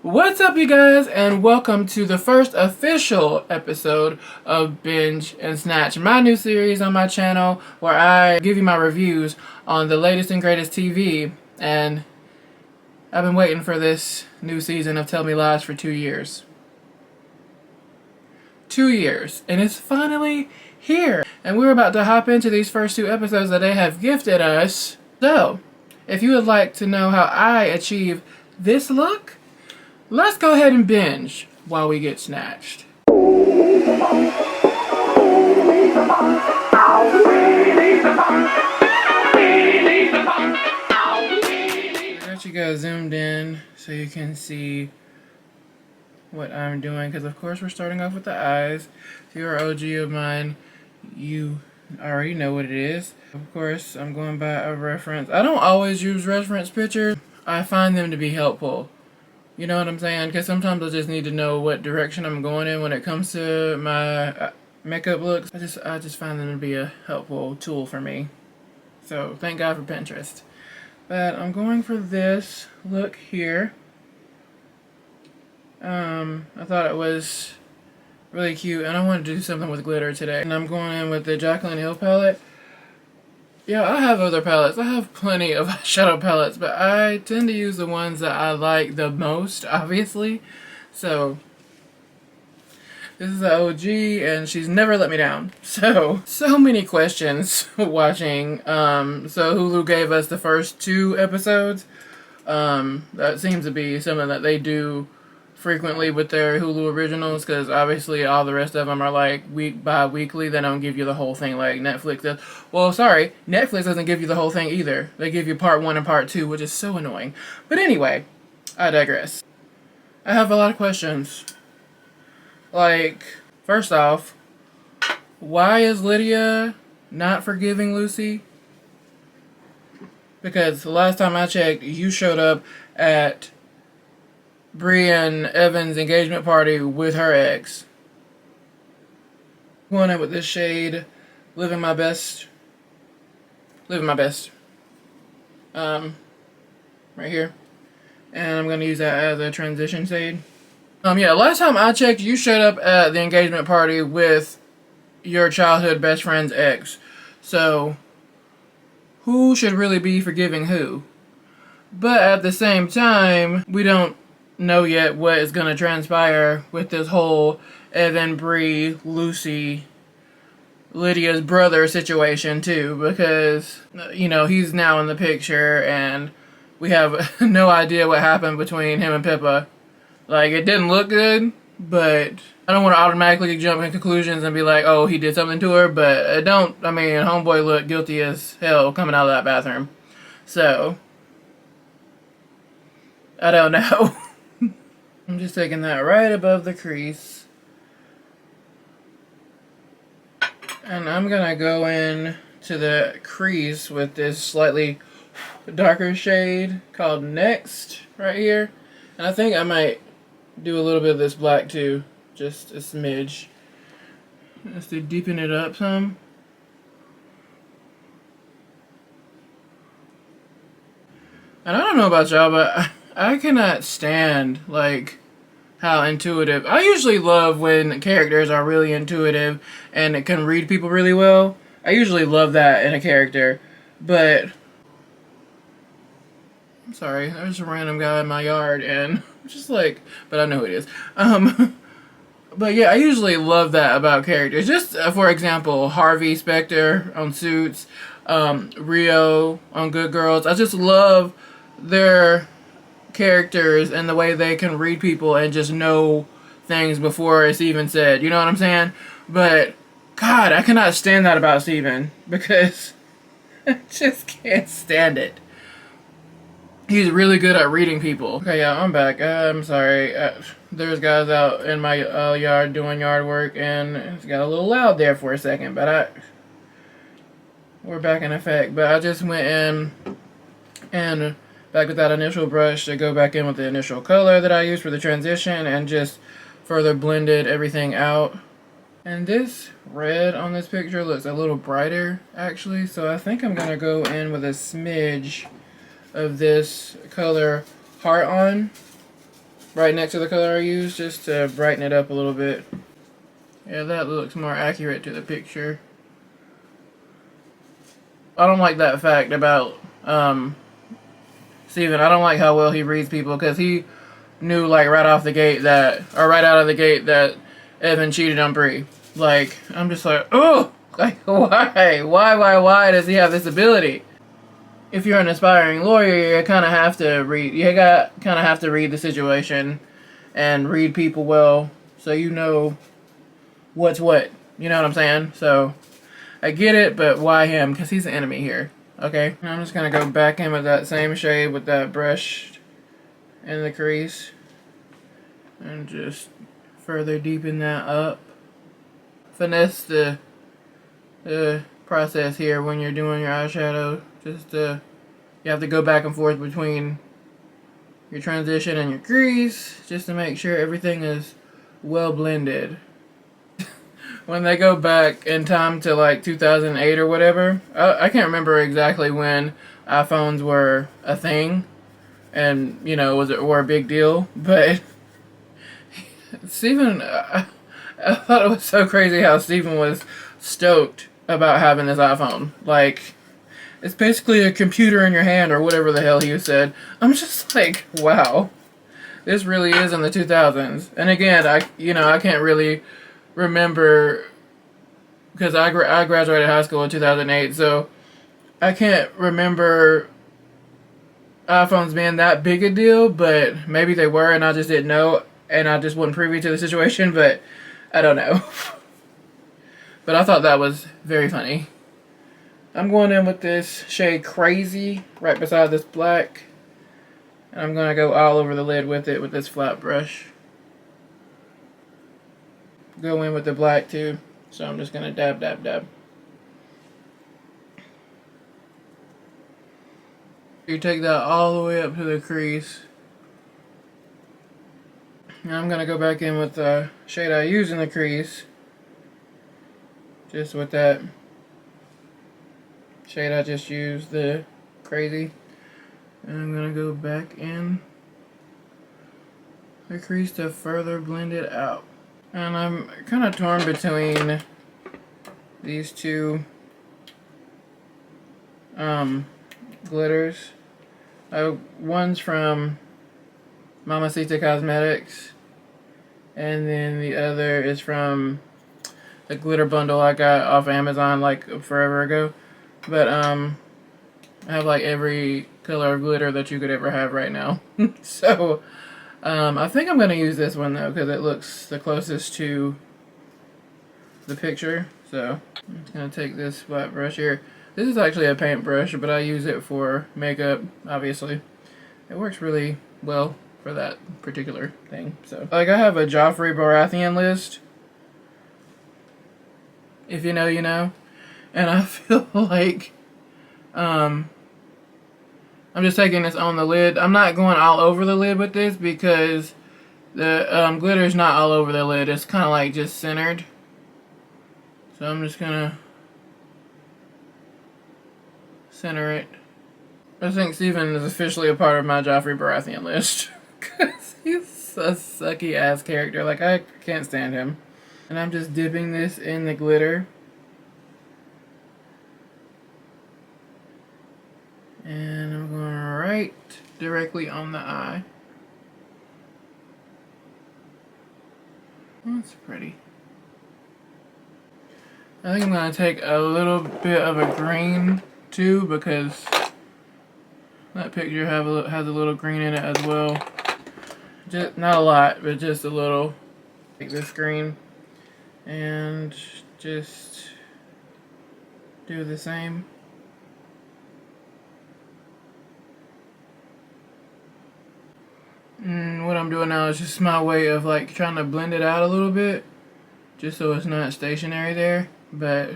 What's up, you guys, and welcome to the first official episode of Binge and Snatch, my new series on my channel where I give you my reviews on the latest and greatest TV. And I've been waiting for this new season of Tell Me Lies for 2 years. 2 years, and it's finally here. And we're about to hop into these first two episodes that they have gifted us. So, if you would like to know how I achieve this look, let's go ahead and binge while we get snatched. I got you guys zoomed in so you can see what I'm doing, because of course we're starting off with the eyes. If you're an OG of mine, you already know what it is. Of course, I'm going by a reference. I don't always use reference pictures. I find them to be helpful. You know what I'm saying? Because sometimes I just need to know what direction I'm going in when it comes to my makeup looks. I just find them to be a helpful tool for me. So thank God for Pinterest. But I'm going for this look here. I thought it was really cute, and I wanted to do something with glitter today. And I'm going in with the Jaclyn Hill palette. Yeah, I have other palettes. I have plenty of eyeshadow palettes, but I tend to use the ones that I like the most, obviously. So, this is the OG, and she's never let me down. So many questions watching. So Hulu gave us the first 2 episodes. That seems to be something that they do frequently with their Hulu originals, because obviously all the rest of them are like bi-weekly. They don't give you the whole thing like Netflix does. Well, sorry, Netflix doesn't give you the whole thing either. They give you part 1 and part 2, which is so annoying. But anyway, I digress. I have a lot of questions. Like, first off, why is Lydia not forgiving Lucy? Because the last time I checked, you showed up at Bree and Evan's engagement party with her ex. Going in with this shade, living my best. Right here. And I'm gonna use that as a transition shade. Yeah, last time I checked, you showed up at the engagement party with your childhood best friend's ex. So, who should really be forgiving who? But at the same time, we don't know yet what is going to transpire with this whole Evan, Bree, Lucy, Lydia's brother situation too, because, you know, he's now in the picture and we have no idea what happened between him and Pippa. Like, it didn't look good, but I don't want to automatically jump in conclusions and be like, oh, he did something to her, but homeboy looked guilty as hell coming out of that bathroom. So, I don't know. I'm just taking that right above the crease. And I'm gonna go in to the crease with this slightly darker shade called Next right here. And I think I might do a little bit of this black too. Just a smidge. Just to deepen it up some. And I don't know about y'all, but I cannot stand, like, how intuitive. I usually love when characters are really intuitive and can read people really well. I usually love that in a character. But, I'm sorry, there's a random guy in my yard and I'm just like, but I know who it is. But yeah, I usually love that about characters. Just, for example, Harvey Specter on Suits, Rio on Good Girls. I just love their characters and the way they can read people and just know things before it's even said. You know what I'm saying? But God, I cannot stand that about Steven, because I just can't stand it. He's really good at reading people. Okay, yeah, I'm back. I'm sorry. There's guys out in my yard doing yard work, and it got a little loud there for a second, but we're back in effect. But I just went in and back with that initial brush to go back in with the initial color that I used for the transition and just further blended everything out. And this red on this picture looks a little brighter, actually, so I think I'm gonna go in with a smidge of this color Heart On. right next to the color I used just to brighten it up a little bit. Yeah, that looks more accurate to the picture. I don't like that fact about Steven. I don't like how well he reads people, because he knew like right off the gate that, or right out of the gate, that Evan cheated on Bree. Like, I'm just like, oh, like why does he have this ability? If you're an aspiring lawyer, you kind of have to read. You got kind of have to read the situation and read people well, so you know what's what. You know what I'm saying? So I get it, but why him? Because he's the enemy here. Okay, I'm just gonna go back in with that same shade with that brush in the crease and just further deepen that up. Finesse the process here when you're doing your eyeshadow. Just you have to go back and forth between your transition and your crease just to make sure everything is well blended. When they go back in time to like 2008 or whatever, I can't remember exactly when iPhones were a thing and, you know, were a big deal, but Steven, I thought it was so crazy how Steven was stoked about having this iPhone. Like, it's basically a computer in your hand, or whatever the hell he said. I'm just like, wow, this really is in the 2000s. And again, I can't really remember, because I graduated high school in 2008, so I can't remember iPhones being that big a deal, but maybe they were and I just didn't know, and I just wasn't privy to the situation, but I don't know. But I thought that was very funny. I'm going in with this shade Crazy right beside this black, and I'm going to go all over the lid with it with this flat brush. Go in with the black too, so I'm just going to dab, dab, dab. You take that all the way up to the crease. Now I'm going to go back in with the shade I used in the crease. Just with that shade I just used, the Crazy. And I'm going to go back in the crease to further blend it out. And I'm kind of torn between these two glitters. One's from Mamacita Cosmetics, and then the other is from the glitter bundle I got off Amazon like forever ago. But I have like every color of glitter that you could ever have right now. So I think I'm going to use this one though, because it looks the closest to the picture. So I'm just going to take this flat brush here. This is actually a paint brush, but I use it for makeup, obviously. It works really well for that particular thing. So, like, I have a Joffrey Baratheon list. If you know, you know. And I feel like I'm just taking this on the lid. I'm not going all over the lid with this because the glitter's not all over the lid. It's kind of like just centered. So I'm just gonna center it. I think Steven is officially a part of my Joffrey Baratheon list. Because he's a sucky ass character. Like, I can't stand him. And I'm just dipping this in the glitter. And I'm going right directly on the eye. That's pretty. I think I'm going to take a little bit of a green too, because that picture has a little green in it as well. Just not a lot, but just a little. Take this green and just do the same. And what I'm doing now is just my way of like trying to blend it out a little bit, just so it's not stationary there, but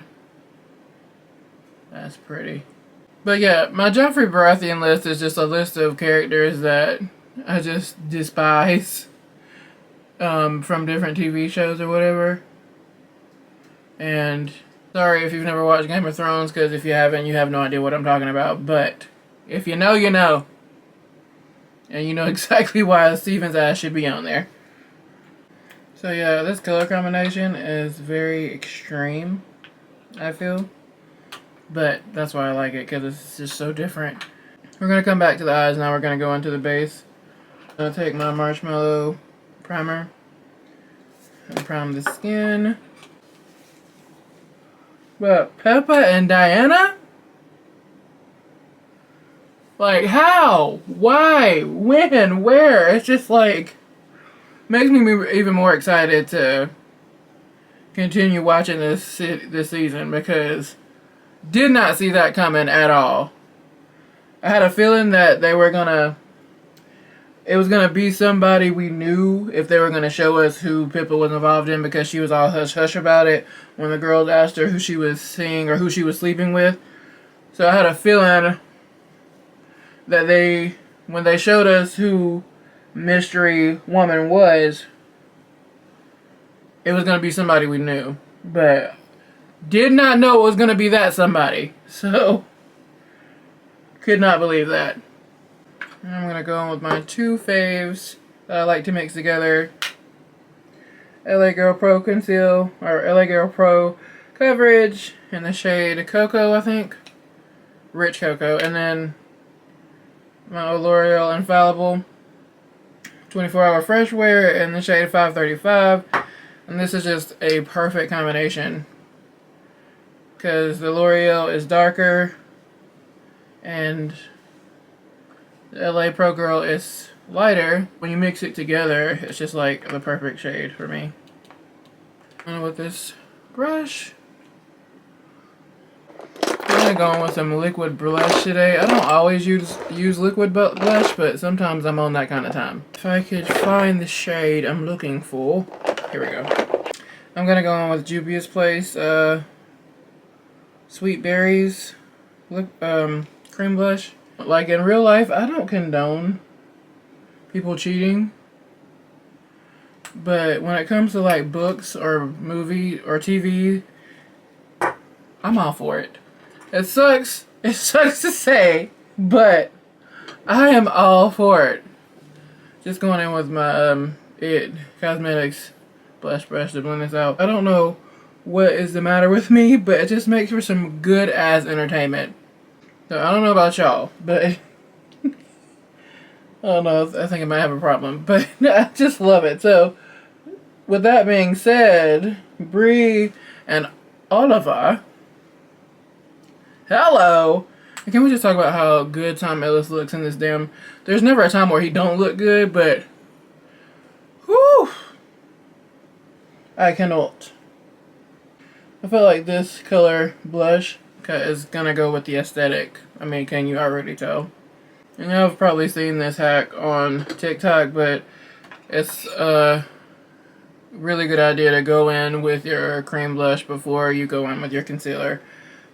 that's pretty. But yeah, my Joffrey Baratheon list is just a list of characters that I just despise from different TV shows or whatever. And sorry if you've never watched Game of Thrones, because if you haven't, you have no idea what I'm talking about. But if you know, you know. And you know exactly why Steven's ass should be on there. So yeah, this color combination is very extreme, I feel. But that's why I like it, because it's just so different. We're going to come back to the eyes now. We're going to go into the base. I'm going to take my marshmallow primer and prime the skin. But Peppa and Diana? Like, how? Why? When? Where? It's just like, makes me even more excited to continue watching this season, because did not see that coming at all. I had a feeling that it was gonna be somebody we knew if they were gonna show us who Pippa was involved in, because she was all hush hush about it when the girls asked her who she was seeing or who she was sleeping with. So I had a feeling that when they showed us who Mystery Woman was, it was gonna be somebody we knew. But did not know it was gonna be that somebody. So could not believe that. And I'm gonna go in with my two faves that I like to mix together. LA Girl Pro Conceal, or LA Girl Pro Coverage in the shade Cocoa, I think. Rich Cocoa. And then my L'Oreal Infallible 24-Hour Fresh Wear in the shade 535. And this is just a perfect combination, because the L'Oreal is darker and the LA Pro Girl is lighter. When you mix it together, it's just like the perfect shade for me. And with this brush, I'm gonna go in with some liquid blush today. I don't always use liquid blush, but sometimes I'm on that kind of time. If I could find the shade I'm looking for. Here we go. I'm gonna go in with Juvia's Place Sweet Berries cream blush. Like, in real life, I don't condone people cheating. But when it comes to like books or movie or TV, I'm all for it. It sucks to say, but I am all for it. Just going in with my It Cosmetics blush brush to blend this out. I don't know what is the matter with me, but it just makes for some good ass entertainment. So I don't know about y'all, but I don't know. I think I might have a problem, but I just love it. So with that being said, Bree and Oliver, hello. And can we just talk about how good Tom Ellis looks in this damn? There's never a time where he don't look good, but whew, I cannot. I feel like this color blush is gonna go with the aesthetic. I mean, can you already tell? And I've probably seen this hack on TikTok, but it's a really good idea to go in with your cream blush before you go in with your concealer,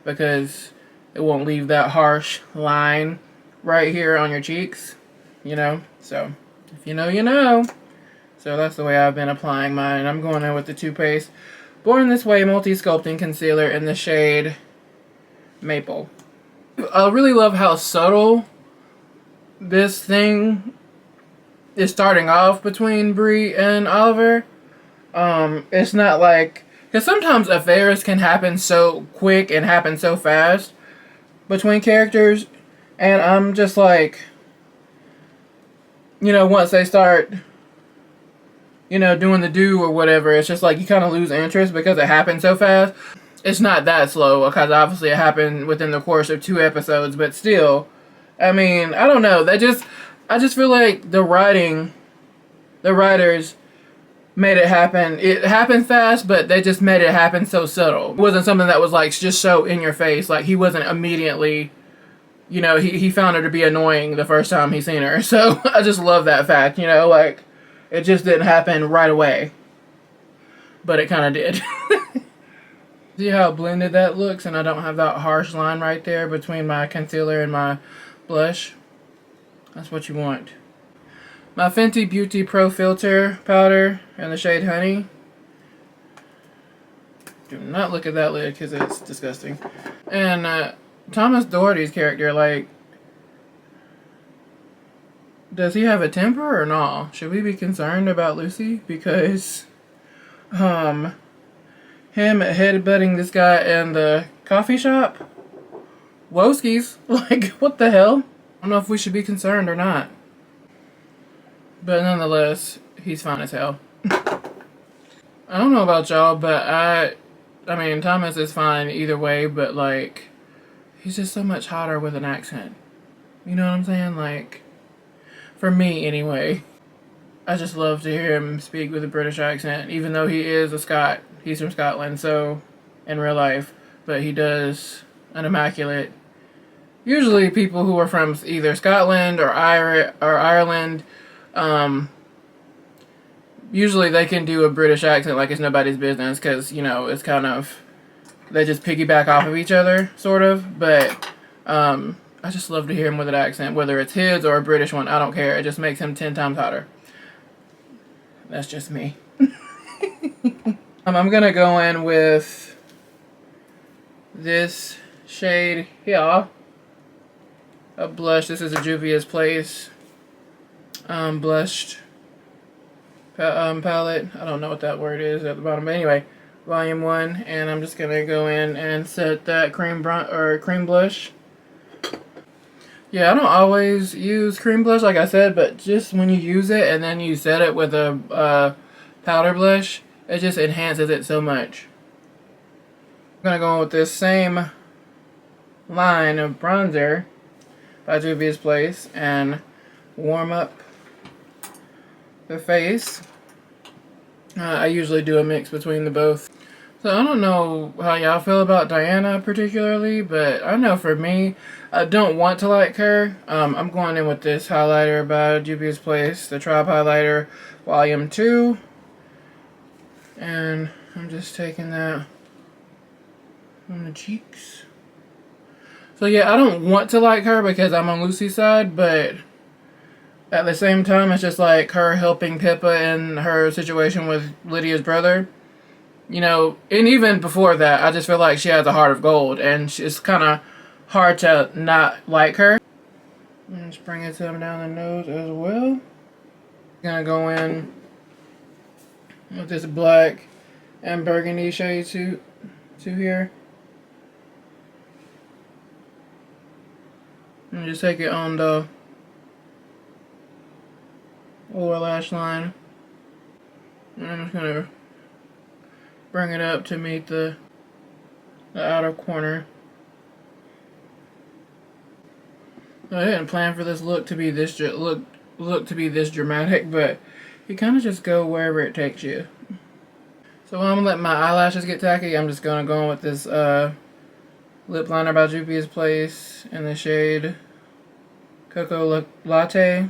because it won't leave that harsh line right here on your cheeks, you know? So, if you know, you know. So that's the way I've been applying mine. I'm going in with the Too Faced Born This Way Multi-Sculpting Concealer in the shade Maple. I really love how subtle this thing is starting off between Brie and Oliver. It's not like, because sometimes affairs can happen so quick and happen so fast between characters, and I'm just like, you know, once they start, you know, doing the do or whatever, it's just like you kind of lose interest because it happened so fast. It's not that slow, because obviously it happened within the course of 2 episodes, but still, I mean, I don't know, I just feel like the writers made it happen. It happened fast, but they just made it happen so subtle. It wasn't something that was like just so in your face. Like, he wasn't immediately, you know, he found her to be annoying the first time he seen her. So I just love that fact, you know, like, it just didn't happen right away, but it kind of did. See how blended that looks, and I don't have that harsh line right there between my concealer and my blush? That's what you want. My Fenty Beauty Pro Filter powder in the shade Honey. Do not look at that lid, because it's disgusting. And Thomas Doherty's character, like, Does he have a temper or not? Should we be concerned about Lucy? Because, him headbutting this guy in the coffee shop? Woskies. Like, what the hell? I don't know if we should be concerned or not. But nonetheless, he's fine as hell. I don't know about y'all, but I mean, Thomas is fine either way, but like, he's just so much hotter with an accent. You know what I'm saying? Like, for me anyway. I just love to hear him speak with a British accent, even though he is a Scot. He's from Scotland, so, in real life. But he does an immaculate. Usually people who are from either Scotland or Ireland, usually they can do a British accent like it's nobody's business, because, you know, it's kind of, they just piggyback off of each other, sort of. But I just love to hear him with an accent, whether it's his or a British one. I don't care. It just makes him 10 times hotter. That's just me. I'm gonna go in with this shade here, a blush. This is a Juvia's Place blushed palette. I don't know what that word is at the bottom, but anyway, volume 1. And I'm just gonna go in and set that cream blush. Yeah, I don't always use cream blush, like I said, but just when you use it and then you set it with a powder blush, it just enhances it so much. I'm gonna go with this same line of bronzer by Juvia's Place and warm up the face. I usually do a mix between the both. So I don't know how y'all feel about Diana particularly, but I know for me, I don't want to like her. I'm going in with this highlighter by Juvia's Place, the Tribe Highlighter Volume 2. And I'm just taking that on the cheeks. So yeah, I don't want to like her because I'm on Lucy's side, but at the same time, it's just like her helping Pippa in her situation with Lydia's brother. You know, and even before that, I just feel like she has a heart of gold, and it's kind of hard to not like her. And just bring it down the nose as well. Gonna go in with this black and burgundy shade to here. And just take it on the lower lash line. And I'm just gonna bring it up to meet the outer corner. I didn't plan for this look to be this look to be this dramatic, but you kind of just go wherever it takes you. So while I'm letting my eyelashes get tacky, I'm just gonna go in with this lip liner by Juvia's Place in the shade Cocoa Latte,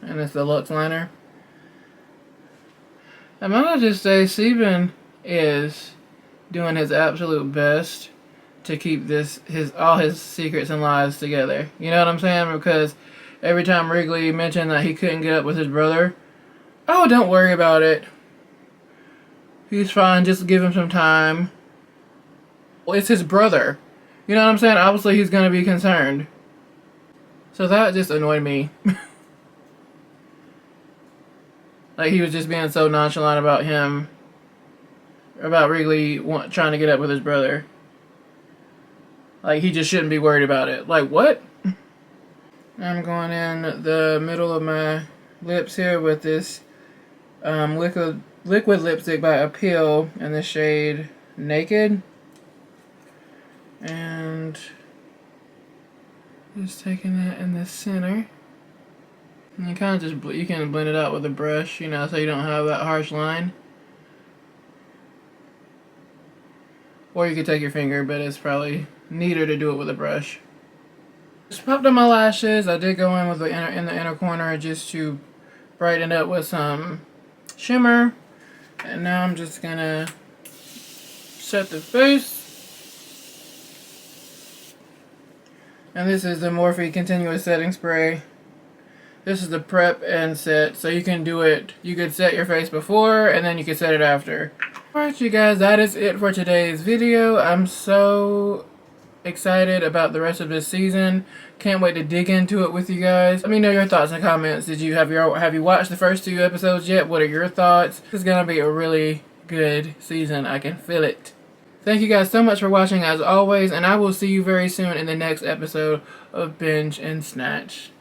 and it's the Luxe liner. I'm gonna just say Steven is doing his absolute best to keep all his secrets and lies together. You know what I'm saying? Because every time Wrigley mentioned that he couldn't get up with his brother, oh, don't worry about it. He's fine, just give him some time. Well, it's his brother. You know what I'm saying? Obviously he's gonna be concerned. So that just annoyed me. Like, he was just being so nonchalant about Wrigley trying to get up with his brother. Like, he just shouldn't be worried about it. Like, what? I'm going in the middle of my lips here with this liquid lipstick by Appeal in the shade Naked. And just taking that in the center. And you kind of just, you can blend it out with a brush, you know, so you don't have that harsh line. Or you could take your finger, but it's probably neater to do it with a brush. Just popped on my lashes. I did go in with the inner corner just to brighten it up with some shimmer. And now I'm just gonna set the face. And this is the Morphe Continuous Setting Spray. This is the prep and set, so you can do it. You could set your face before, and then you could set it after. Alright, you guys, that is it for today's video. I'm so excited about the rest of this season. Can't wait to dig into it with you guys. Let me know your thoughts in the comments. Have you watched the first 2 episodes yet? What are your thoughts? This is gonna be a really good season. I can feel it. Thank you guys so much for watching as always, and I will see you very soon in the next episode of Binge and Snatch.